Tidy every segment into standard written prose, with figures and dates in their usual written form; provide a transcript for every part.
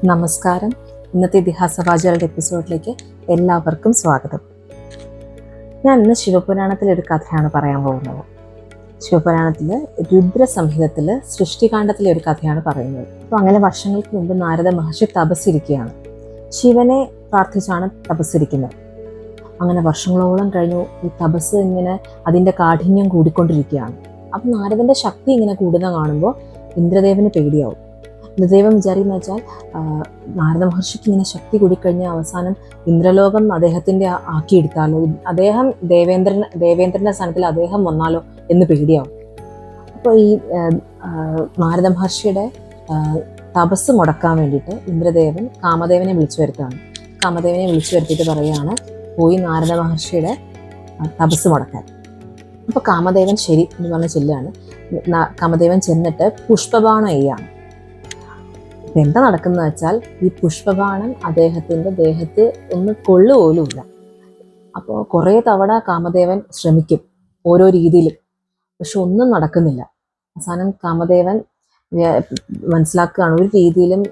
നമസ്കാരം. ഇന്നത്തെ ഇതിഹാസവാചകളുടെ എപ്പിസോഡിലേക്ക് എല്ലാവർക്കും സ്വാഗതം. ഞാൻ ഇന്ന് ശിവപുരാണത്തിലെ ഒരു കഥയാണ് പറയാൻ പോകുന്നത്. ശിവപുരാണത്തില് രുദ്രസംഹിതത്തില് സൃഷ്ടികാണ്ഡത്തിലെ ഒരു കഥയാണ് പറയുന്നത്. അപ്പോൾ അങ്ങനെ വർഷങ്ങൾക്ക് മുമ്പ് നാരദ മഹർഷി തപസ്സിരിക്കുകയാണ്. ശിവനെ പ്രാർത്ഥിച്ചാണ് തപസ്സിരിക്കുന്നത്. അങ്ങനെ വർഷങ്ങളോളം കഴിഞ്ഞു. ഈ തപസ് ഇങ്ങനെ അതിൻ്റെ കാഠിന്യം കൂടിക്കൊണ്ടിരിക്കുകയാണ്. അപ്പം നാരദൻ്റെ ശക്തി ഇങ്ങനെ കൂടുന്ന കാണുമ്പോൾ ഇന്ദ്രദേവന് പേടിയാവും. ഇന്ദ്രദേവൻ വിചാരിക്കുന്ന വെച്ചാൽ നാരദ മഹർഷിക്ക് ഇങ്ങനെ ശക്തി കൂടിക്കഴിഞ്ഞാൽ അവസാനം ഇന്ദ്രലോകം അദ്ദേഹത്തിൻ്റെ ആക്കിയെടുത്താലോ, അദ്ദേഹം ദേവേന്ദ്രൻ്റെ സ്ഥാനത്തിൽ അദ്ദേഹം വന്നാലോ എന്ന് പേടിയാവും. അപ്പോൾ ഈ നാരദ മഹർഷിയുടെ തപസ് മുടക്കാൻ വേണ്ടിയിട്ട് ഇന്ദ്രദേവൻ കാമദേവനെ വിളിച്ചു വരുത്തുകയാണ്. കാമദേവനെ വിളിച്ചു വരുത്തിയിട്ട് പറയുകയാണ് പോയി നാരദ മഹർഷിയുടെ തപസ് മുടക്കാൻ. അപ്പോൾ കാമദേവൻ ശരി എന്ന് പറഞ്ഞ് ചെല്ലുകയാണ്. കാമദേവൻ ചെന്നിട്ട് പുഷ്പബാണം എയ്യാണ്. എന്താ നടക്കുന്നത് വെച്ചാൽ ഈ പുഷ്പബാണം അദ്ദേഹത്തിൻ്റെ ദേഹത്ത് ഒന്ന് കൊള്ളുപോലുമില്ല. അപ്പോൾ കുറേ തവണ കാമദേവൻ ശ്രമിക്കും ഓരോ രീതിയിലും, പക്ഷെ ഒന്നും നടക്കുന്നില്ല. അവസാനം കാമദേവൻ മനസ്സിലാക്കുകയാണ് ഒരു രീതിയിലും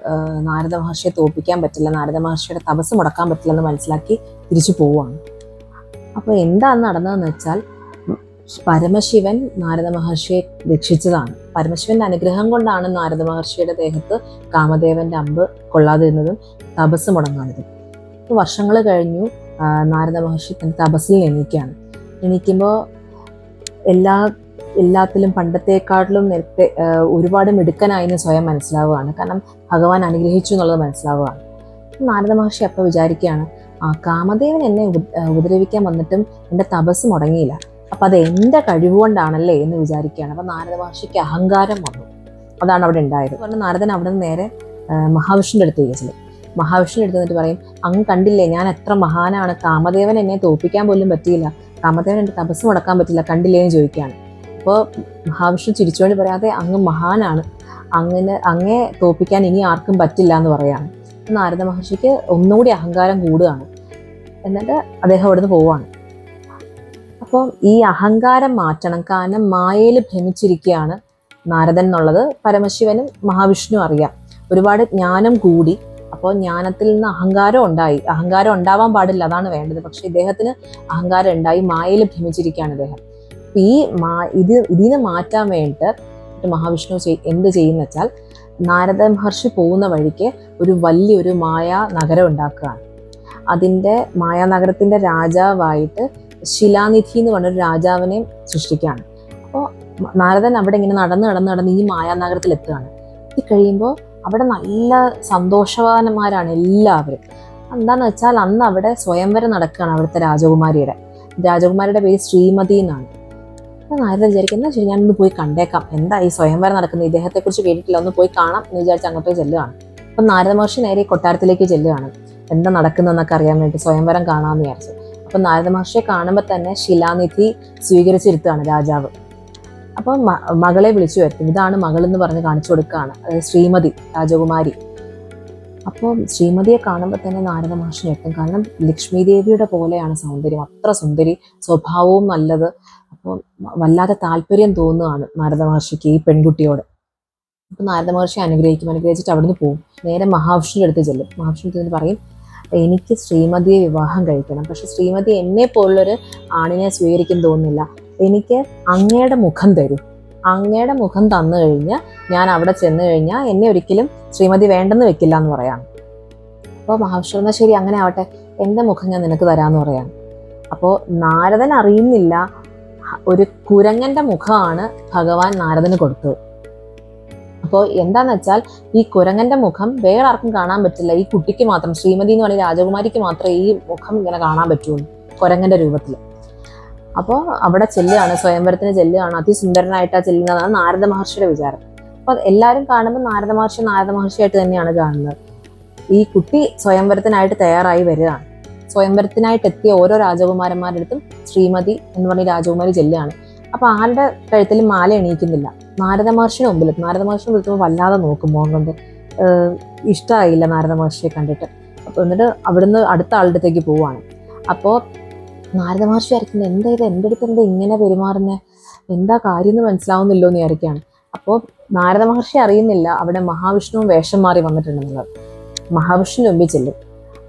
നാരദ മഹർഷിയെ തോൽപ്പിക്കാൻ പറ്റില്ല, നാരദ മഹർഷിയുടെ തപസ് മുടക്കാൻ പറ്റില്ലെന്ന് മനസ്സിലാക്കി തിരിച്ചു പോവുകയാണ്. അപ്പോൾ എന്താണ് നടന്നതെന്ന് വെച്ചാൽ പരമശിവൻ നാരദ മഹർഷിയെ രക്ഷിച്ചതാണ്. പരമശിവന്റെ അനുഗ്രഹം കൊണ്ടാണ് നാരദ മഹർഷിയുടെ ദേഹത്ത് കാമദേവന്റെ അമ്പ് കൊള്ളാതിരുന്നതും തപസ് മുടങ്ങാതിരുന്നതും. ഇപ്പോൾ വർഷങ്ങൾ കഴിഞ്ഞു. നാരദ മഹർഷി തന്റെ തപസ്സിൽ എണീക്കുമ്പോൾ എല്ലാത്തിലും പണ്ടത്തെക്കാട്ടിലും നേരത്തെ ഒരുപാട് മിടുക്കനായിന്ന് സ്വയം മനസ്സിലാവുകയാണ്. കാരണം ഭഗവാൻ അനുഗ്രഹിച്ചു എന്നുള്ളത് മനസ്സിലാവുകയാണ്. നാരദ മഹർഷി അപ്പോൾ വിചാരിക്കുകയാണ്, കാമദേവൻ എന്നെ ഉപദ്രവിക്കാൻ വന്നിട്ടും എൻ്റെ തപസ് മുടങ്ങിയില്ല, അപ്പം അത് എൻ്റെ കഴിവുകൊണ്ടാണല്ലേ എന്ന് വിചാരിക്കുകയാണ്. അപ്പം നാരദ മഹർഷിക്ക് അഹങ്കാരം വന്നു. അതാണ് അവിടെ ഉണ്ടായത്. പറഞ്ഞ നാരദൻ അവിടെ നിന്ന് നേരെ മഹാവിഷ്ണുവിൻ്റെ അടുത്ത് ചെല്ലും. മഹാവിഷ്ണുവിൻ്റെ അടുത്ത് നിന്നിട്ട് പറയും, അങ്ങ് കണ്ടില്ലേ ഞാൻ എത്ര മഹാനാണ്, കാമദേവൻ എന്നെ തോൽപ്പിക്കാൻ പോലും പറ്റിയില്ല, കാമദേവൻ എൻ്റെ തപസ് മുടക്കാൻ പറ്റില്ല, കണ്ടില്ലേ എന്ന് ചോദിക്കുകയാണ്. അപ്പോൾ മഹാവിഷ്ണു ചിരിച്ചുകൊണ്ട് പറയാതെ അങ്ങ് മഹാനാണ്, അങ്ങേ തോൽപ്പിക്കാൻ ഇനി ആർക്കും പറ്റില്ല എന്ന് പറയാണ്. നാരദ മഹർഷിക്ക് ഒന്നുകൂടി അഹങ്കാരം കൂടുകയാണ്. എന്നിട്ട് അദ്ദേഹം അവിടുന്ന് പോവുകയാണ്. അപ്പോൾ ഈ അഹങ്കാരം മാറ്റണം, കാരണം മായയിൽ ഭ്രമിച്ചിരിക്കുകയാണ് നാരദൻ എന്നുള്ളത് പരമശിവനും മഹാവിഷ്ണു അറിയാം. ഒരുപാട് ജ്ഞാനം കൂടി. അപ്പോൾ ജ്ഞാനത്തിൽ നിന്ന് അഹങ്കാരം ഉണ്ടാവാൻ പാടില്ല, അതാണ് വേണ്ടത്. പക്ഷെ ഇദ്ദേഹത്തിന് അഹങ്കാരം ഉണ്ടായി, മായയിൽ ഭ്രമിച്ചിരിക്കുകയാണ് ഇദ്ദേഹം. ഇതിന് മാറ്റാൻ വേണ്ടിയിട്ട് മഹാവിഷ്ണു എന്ത് ചെയ്യുന്ന വെച്ചാൽ നാരദ മഹർഷി പോകുന്ന വഴിക്ക് വലിയൊരു മായാ നഗരം ഉണ്ടാക്കുകയാണ്. അതിൻ്റെ മായാനഗരത്തിൻ്റെ രാജാവായിട്ട് ശിലാനിധി എന്ന് പറഞ്ഞൊരു രാജാവിനെ സൃഷ്ടിക്കുകയാണ്. അപ്പോൾ നാരദൻ അവിടെ ഇങ്ങനെ നടന്ന് ഈ മായാനഗരത്തിൽ എത്തുകയാണ്. എത്തിക്കഴിയുമ്പോൾ അവിടെ നല്ല സന്തോഷവാന്മാരാണ് എല്ലാവരും. എന്താണെന്ന് വെച്ചാൽ അന്ന് അവിടെ സ്വയംവരം നടക്കുകയാണ്. അവിടുത്തെ രാജകുമാരിയുടെ പേര് ശ്രീമതി എന്നാണ്. അപ്പോൾ നാരദൻ വിചാരിക്കുന്നത് ശരി, ഞാനൊന്ന് പോയി കണ്ടേക്കാം, എന്താ ഈ സ്വയംവരം നടക്കുന്നത്, ഇദ്ദേഹത്തെക്കുറിച്ച് കേട്ടിട്ടില്ല, ഒന്ന് പോയി കാണാം എന്ന് വിചാരിച്ച് അങ്ങോട്ടേക്ക് ചെല്ലുകയാണ്. അപ്പം നാരദ മഹർഷി നേരെ കൊട്ടാരത്തിലേക്ക് ചെല്ലുകയാണ്. എന്താ നടക്കുന്നതെന്നൊക്കെ അറിയാൻ വേണ്ടി സ്വയംവരം കാണാമെന്ന് വിചാരിച്ചു. അപ്പം നാരദ മഹർഷിയെ കാണുമ്പോൾ തന്നെ ശിലാനിധി സ്വീകരിച്ചിരുത്തുകയാണ് രാജാവ്. അപ്പോൾ മകളെ വിളിച്ചു വരുത്തും. ഇതാണ് മകളെന്ന് പറഞ്ഞ് കാണിച്ചു കൊടുക്കുകയാണ്, അതായത് ശ്രീമതി രാജകുമാരി. അപ്പോൾ ശ്രീമതിയെ കാണുമ്പോൾ തന്നെ നാരദ മഹർഷി ഞെട്ടും. കാരണം ലക്ഷ്മി ദേവിയുടെ പോലെയാണ് സൗന്ദര്യം, അത്ര സുന്ദരി, സ്വഭാവവും നല്ലത്. അപ്പോൾ വല്ലാതെ താല്പര്യം തോന്നുകയാണ് നാരദ മഹർഷിക്ക് ഈ പെൺകുട്ടിയോട്. അപ്പോൾ നാരദ മഹർഷി അനുഗ്രഹിച്ചിട്ട് അവിടുന്ന് പോകും. നേരെ മഹാവിഷ്ണുവിൻ്റെ അടുത്ത് ചെല്ലും. മഹാവിഷ്ണു അടുത്ത് പറയും, എനിക്ക് ശ്രീമതിയെ വിവാഹം കഴിക്കണം, പക്ഷെ ശ്രീമതി എന്നെ പോലുള്ളൊരു ആണിനെ സ്വീകരിക്കും തോന്നുന്നില്ല, എനിക്ക് അങ്ങയുടെ മുഖം തരൂ, അങ്ങയുടെ മുഖം തന്നു കഴിഞ്ഞാൽ ഞാൻ അവിടെ ചെന്ന് കഴിഞ്ഞാൽ എന്നെ ഒരിക്കലും ശ്രീമതി വേണ്ടെന്ന് വെക്കില്ല എന്ന് പറയാം. അപ്പോൾ മഹാവിഷ്ണു എന്നാൽ ശരി അങ്ങനെ ആവട്ടെ, എൻ്റെ മുഖം ഞാൻ നിനക്ക് തരാമെന്ന് പറയാം. അപ്പോൾ നാരദൻ അറിയുന്നില്ല ഒരു കുരങ്ങൻ്റെ മുഖമാണ് ഭഗവാൻ നാരദന് കൊടുത്തത്. അപ്പോൾ എന്താന്ന് വെച്ചാൽ ഈ കുരങ്ങന്റെ മുഖം വേറെ ആർക്കും കാണാൻ പറ്റില്ല, ഈ കുട്ടിക്ക് മാത്രം, ശ്രീമതി എന്ന് പറയുന്ന രാജകുമാരിക്ക് മാത്രമേ ഈ മുഖം ഇങ്ങനെ കാണാൻ പറ്റുള്ളൂ കുരങ്ങന്റെ രൂപത്തിൽ. അപ്പോൾ അവിടെ ചെല്ലുകയാണ്, സ്വയംവരത്തിന് ചെല്ലുകയാണ്. അതിസുന്ദരനായിട്ടാണ് ചെല്ലുന്നതാണ് നാരദ മഹർഷിയുടെ വിചാരം. അപ്പോൾ എല്ലാവരും കാണുമ്പോൾ നാരദ മഹർഷിയായിട്ട് തന്നെയാണ് കാണുന്നത്. ഈ കുട്ടി സ്വയംവരത്തിനായിട്ട് തയ്യാറായി വരികയാണ്. സ്വയംവരത്തിനായിട്ട് എത്തിയ ഓരോ രാജകുമാരന്മാരുടെ അടുത്തും ശ്രീമതി എന്ന് പറഞ്ഞ രാജകുമാരി ചെല്ലുകയാണ്. അപ്പോൾ ആരുടെ കഴുത്തിലും മാല എണീക്കുന്നില്ല. നാരദ മഹർഷിയുടെ മുമ്പിൽ വിളിക്കുമ്പോൾ വല്ലാതെ നോക്കും, മോൻ കൊണ്ട് ഇഷ്ടമായില്ല നാരദ മഹർഷിയെ കണ്ടിട്ട്. അപ്പോൾ എന്നിട്ട് അവിടുന്ന് അടുത്ത ആളുടെ അടുത്തേക്ക് പോവുകയാണ്. അപ്പോൾ നാരദ മഹർഷി ആയിരിക്കുന്നത് എന്താ ഇത്, എൻ്റെ അടുത്ത് എന്താ ഇങ്ങനെ പെരുമാറുന്നത്, എന്താ കാര്യം എന്ന് മനസ്സിലാവുന്നില്ലോ എന്ന് വിചാരിക്കുകയാണ്. അപ്പോൾ നാരദ മഹർഷി അറിയുന്നില്ല അവിടെ മഹാവിഷ്ണുവും വേഷം മാറി വന്നിട്ടുണ്ടെന്നുള്ളത്. മഹാവിഷ്ണു മുമ്പിൽ ചെല്ലും.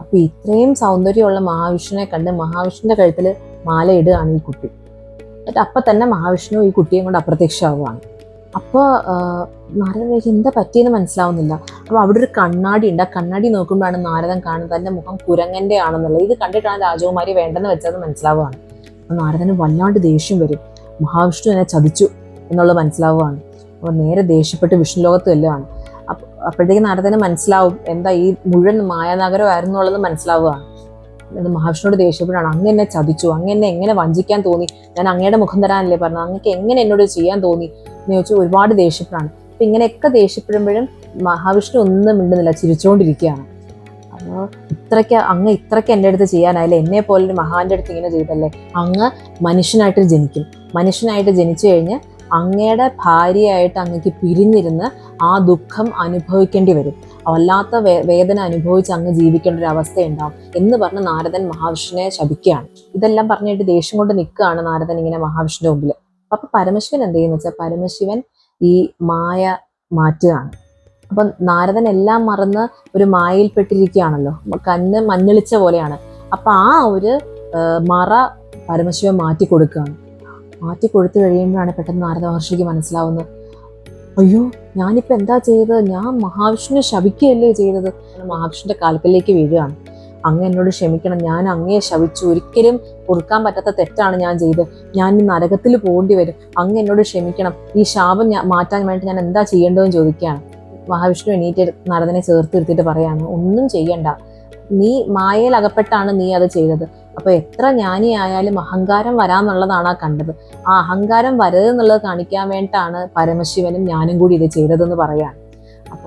അപ്പൊ ഇത്രയും സൗന്ദര്യമുള്ള മഹാവിഷ്ണുവിനെ കണ്ട് മഹാവിഷ്ണുവിന്റെ കഴുത്തിൽ മാല ഇടുകയാണ് ഈ കുട്ടി. എന്നിട്ട് അപ്പൊ തന്നെ മഹാവിഷ്ണു ഈ കുട്ടിയും കൊണ്ട് അപ്രത്യക്ഷമാവുകയാണ്. അപ്പോൾ നാരദൻ വിചാരിക്കും എന്താ പറ്റിയെന്ന് മനസ്സിലാവുന്നില്ല. അപ്പോൾ അവിടെ ഒരു കണ്ണാടി ഉണ്ട്. ആ കണ്ണാടി നോക്കുമ്പോഴാണ് നാരദൻ കാണുന്നത് തൻ്റെ മുഖം കുരങ്ങൻ്റെ ആണെന്നുള്ളത്. ഇത് കണ്ടിട്ടാണ് രാജകുമാരി വേണ്ടെന്ന് വെച്ചത് മനസ്സിലാവുകയാണ്. അപ്പോൾ നാരദന് വല്ലാണ്ട് ദേഷ്യം വരും. മഹാവിഷ്ണു എന്നെ ചതിച്ചു എന്നുള്ളത് മനസ്സിലാവുകയാണ്. അപ്പോൾ നേരെ ദേഷ്യപ്പെട്ട് വിഷ്ണു ലോകത്ത് ചെല്ലുകയാണ്. അപ്പോഴത്തേക്ക് നാരദന് മനസ്സിലാവും എന്താ ഈ മുഴുവൻ മായാനഗരമായിരുന്നു എന്നുള്ളത് മനസ്സിലാവുകയാണ്. അത് മഹാവിഷ്ണുവോട് ദേഷ്യപ്പെട്ടാണ്, അങ്ങ് എന്നെ ചതിച്ചു, അങ്ങ് എന്നെ എങ്ങനെ വഞ്ചിക്കാൻ തോന്നി, ഞാൻ അങ്ങയുടെ മുഖം തരാനല്ലേ പറഞ്ഞത്, അങ്ങക്ക് എങ്ങനെ എന്നോട് ചെയ്യാൻ തോന്നി എന്ന് ചോദിച്ചു ഒരുപാട് ദേഷ്യപ്പെടാണ്. അപ്പം ഇങ്ങനെയൊക്കെ ദേഷ്യപ്പെടുമ്പോഴും മഹാവിഷ്ണു ഒന്നും മിണ്ടുന്നില്ല, ചിരിച്ചുകൊണ്ടിരിക്കുകയാണ്. അപ്പോൾ ഇത്രയ്ക്ക് എൻ്റെ അടുത്ത് ചെയ്യാനായില്ലേ, എന്നെ പോലൊരു മഹാന്റെ അടുത്ത് ഇങ്ങനെ ചെയ്തല്ലേ, അങ്ങ് മനുഷ്യനായിട്ട് ജനിക്കും, മനുഷ്യനായിട്ട് ജനിച്ചു കഴിഞ്ഞ് അങ്ങയുടെ ഭാര്യയായിട്ട് അങ്ങക്ക് പിരിഞ്ഞിരുന്ന് ആ ദുഃഖം അനുഭവിക്കേണ്ടി വരും, വല്ലാത്ത വേദന അനുഭവിച്ച് അങ്ങ് ജീവിക്കേണ്ട ഒരു അവസ്ഥയുണ്ടാവും എന്ന് പറഞ്ഞ് നാരദൻ മഹാവിഷ്ണുവിനെ ശപിക്കുകയാണ്. ഇതെല്ലാം പറഞ്ഞിട്ട് ദേഷ്യം കൊണ്ട് നിൽക്കുകയാണ് നാരദൻ ഇങ്ങനെ മഹാവിഷ്ണുവിന്റെ മുമ്പിൽ. അപ്പൊ പരമശിവൻ എന്ത് ചെയ്യുന്ന വെച്ചാൽ പരമശിവൻ ഈ മായ മാറ്റുകയാണ്. അപ്പം നാരദൻ എല്ലാം മറന്ന് ഒരു മായയിൽപ്പെട്ടിരിക്കുകയാണല്ലോ, കണ്ണ് മഞ്ഞളിച്ച പോലെയാണ്. അപ്പൊ ആ ഒരു മറ പരമശിവൻ മാറ്റി കൊടുക്കുകയാണ്. മാറ്റി കൊടുത്തു കഴിയുമ്പോഴാണ് പെട്ടെന്ന് നാരദ മഹർഷിക്ക് മനസ്സിലാവുന്നത്, അയ്യോ ഞാനിപ്പോൾ എന്താ ചെയ്തത്, ഞാൻ മഹാവിഷ്ണുവിനെ ശപിക്കുകയല്ലേ ചെയ്തത്. മഹാവിഷ്ണുവിന്റെ കാൽക്കലിലേക്ക് വീഴുകയാണ്. അങ്ങ് എന്നോട് ക്ഷമിക്കണം, ഞാൻ അങ്ങയെ ശപിച്ചു, ഒരിക്കലും പൊറുക്കാൻ പറ്റാത്ത തെറ്റാണ് ഞാൻ ചെയ്തത്, ഞാൻ ഈ നരകത്തിൽ പോകേണ്ടി വരും, അങ്ങ് എന്നോട് ക്ഷമിക്കണം, ഈ ശാപം മാറ്റാൻ വേണ്ടി ഞാൻ എന്താ ചെയ്യേണ്ടതെന്ന് ചോദിക്കുകയാണ്. മഹാവിഷ്ണു എണീറ്റ് നാരദനെ ചേർത്ത് നിർത്തിയിട്ട് പറയാണ്, ഒന്നും ചെയ്യണ്ട, നീ മായയിൽ അകപ്പെട്ടാണ് നീ അത് ചെയ്തത്. അപ്പൊ എത്ര ജ്ഞാനി ആയാലും അഹങ്കാരം വരാന്നുള്ളതാണ് ആ കണ്ടത്. ആ അഹങ്കാരം വരരുതെന്നുള്ളത് കാണിക്കാൻ വേണ്ടിയിട്ടാണ് പരമശിവനും ഞാനും കൂടി ഇത് ചെയ്തതെന്ന് പറയാണ്.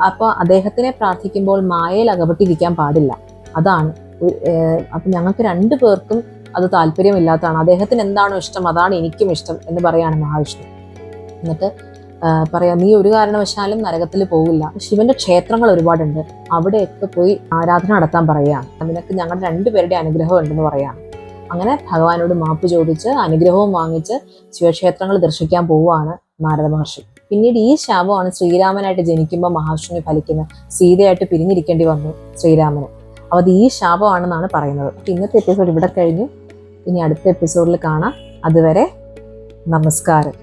അപ്പൊ അദ്ദേഹത്തിനെ പ്രാർത്ഥിക്കുമ്പോൾ മായയിൽ അകപ്പെട്ടിരിക്കാൻ പാടില്ല, അതാണ്. അപ്പൊ ഞങ്ങൾക്ക് രണ്ടു പേർക്കും അത് താല്പര്യമില്ലാത്തതാണ്, അദ്ദേഹത്തിന് എന്താണോ ഇഷ്ടം അതാണ് എനിക്കും ഇഷ്ടം എന്ന് പറയാണ് മഹാവിഷ്ണു. എന്നിട്ട് പറയാം, നീ ഒരു കാരണവശാലും നരകത്തിൽ പോകില്ല, ശിവന്റെ ക്ഷേത്രങ്ങൾ ഒരുപാടുണ്ട്, അവിടെയൊക്കെ പോയി ആരാധന നടത്താൻ പറയുകയാണ്, നിനക്ക് ഞങ്ങളുടെ രണ്ടുപേരുടെ അനുഗ്രഹം ഉണ്ടെന്ന് പറയാണ്. അങ്ങനെ ഭഗവാനോട് മാപ്പ് ചോദിച്ച് അനുഗ്രഹവും വാങ്ങിച്ച് ശിവക്ഷേത്രങ്ങൾ ദർശിക്കാൻ പോവുകയാണ് നാരദ മഹർഷി. പിന്നീട് ഈ ശാപമാണ് ശ്രീരാമനായിട്ട് ജനിക്കുമ്പോൾ മഹാവിഷ്ണു ഫലിക്കുന്നത്. സീതയായിട്ട് പിരിഞ്ഞിരിക്കേണ്ടി വന്നു ശ്രീരാമന്. അപ്പോൾ അത് ഈ ശാപമാണെന്നാണ് പറയുന്നത്. ഇന്നത്തെ എപ്പിസോഡ് ഇവിടെ കഴിഞ്ഞു. ഇനി അടുത്ത എപ്പിസോഡിൽ കാണാം. അതുവരെ നമസ്കാരം.